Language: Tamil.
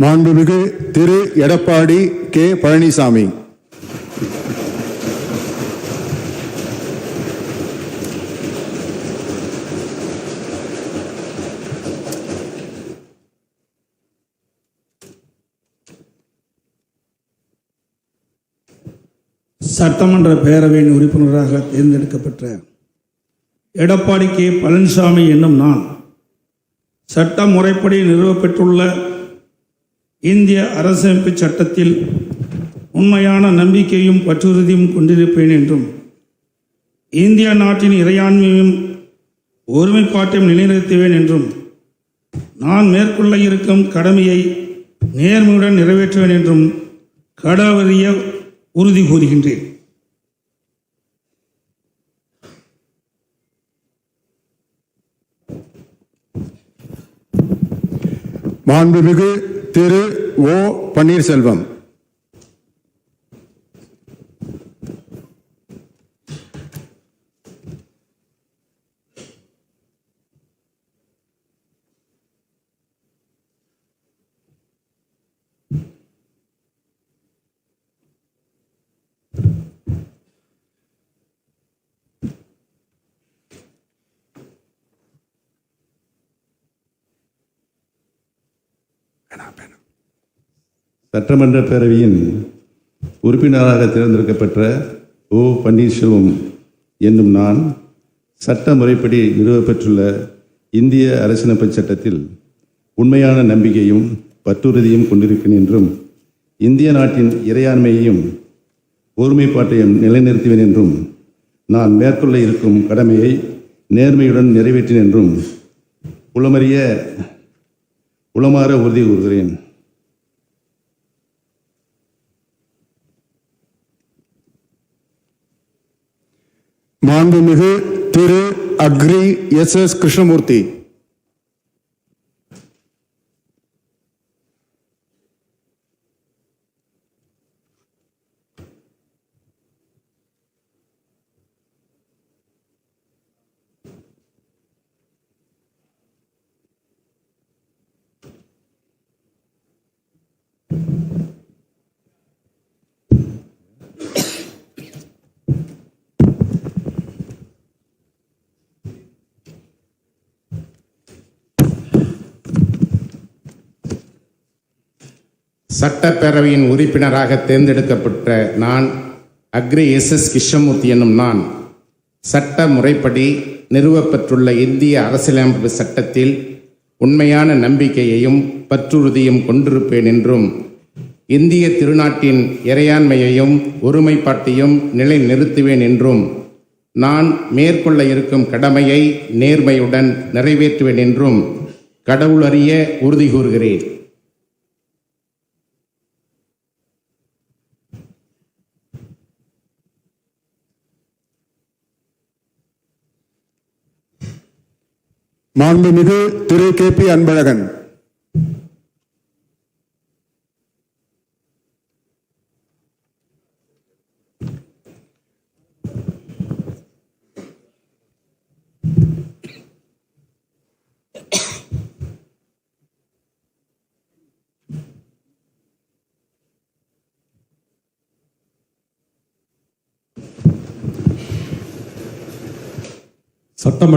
மாண்புமிகு திரு எடப்பாடி கே பழனிசாமி. சட்டமன்ற பேரவையின் உறுப்பினராக தேர்ந்தெடுக்கப்பட்ட எடப்பாடி கே பழனிசாமி என்னும் நான் சட்ட முறைப்படி நிறுவப்பெற்றுள்ள இந்திய அரசமைப்பு சட்டத்தில் உண்மையான நம்பிக்கையும் பற்றுறுதியும் கொண்டிருப்பேன் என்றும் இந்திய நாட்டின் இறையாண்மையும் ஒருமைப்பாட்டையும் நிலைநிறுத்துவேன் என்றும் நான் மேற்கொள்ள இருக்கும் கடமையை நேர்மையுடன் நிறைவேற்றுவேன் என்றும் கடவுளிய உறுதி கூறுகின்றேன். மாண்புமிகு திரு ஓ பன்னீர்செல்வம். சட்டமன்ற பேரவையின் உறுப்பினராக தேர்ந்தெடுக்கப்பட்ட ஓ பன்னீர்செல்வம் என்னும் நான் சட்ட முறைப்படி நிறுவப்பெற்றுள்ள இந்திய அரசியலமைப்பு சட்டத்தில் உண்மையான நம்பிக்கையும் பற்றுறுதியும் கொண்டிருப்பேன் என்றும் இந்திய நாட்டின் இறையாண்மையையும் ஒருமைப்பாட்டையும் நிலைநிறுத்துவேன் என்றும் நான் மேற்கொள்ள இருக்கும் கடமையை நேர்மையுடன் நிறைவேற்றேன் என்றும் உளமாற உறுதி கூறுகிறேன். மாண்புமிகு திரு அக்ரி எஸ் கிருஷ்ணமூர்த்தி. சட்டப்பேரவையின் உறுப்பினராக தேர்ந்தெடுக்கப்பட்ட நான் அக்ரி எஸ் கிருஷ்ணமூர்த்தி என்னும் நான் சட்ட முறைப்படி நிறுவப்பெற்றுள்ள இந்திய அரசியலமைப்பு சட்டத்தில் உண்மையான நம்பிக்கையையும் பற்றுறுதியும் கொண்டிருப்பேன் என்றும் இந்திய திருநாட்டின் இறையாண்மையையும் ஒருமைப்பாட்டையும் நிலைநிறுத்துவேன் என்றும் நான் மேற்கொள்ள இருக்கும் கடமையை நேர்மையுடன் நிறைவேற்றுவேன் என்றும் கடவுளறிய உறுதி கூறுகிறேன். மாண்புமிகு திரு கே பி அன்பழகன். சட்டமன்ற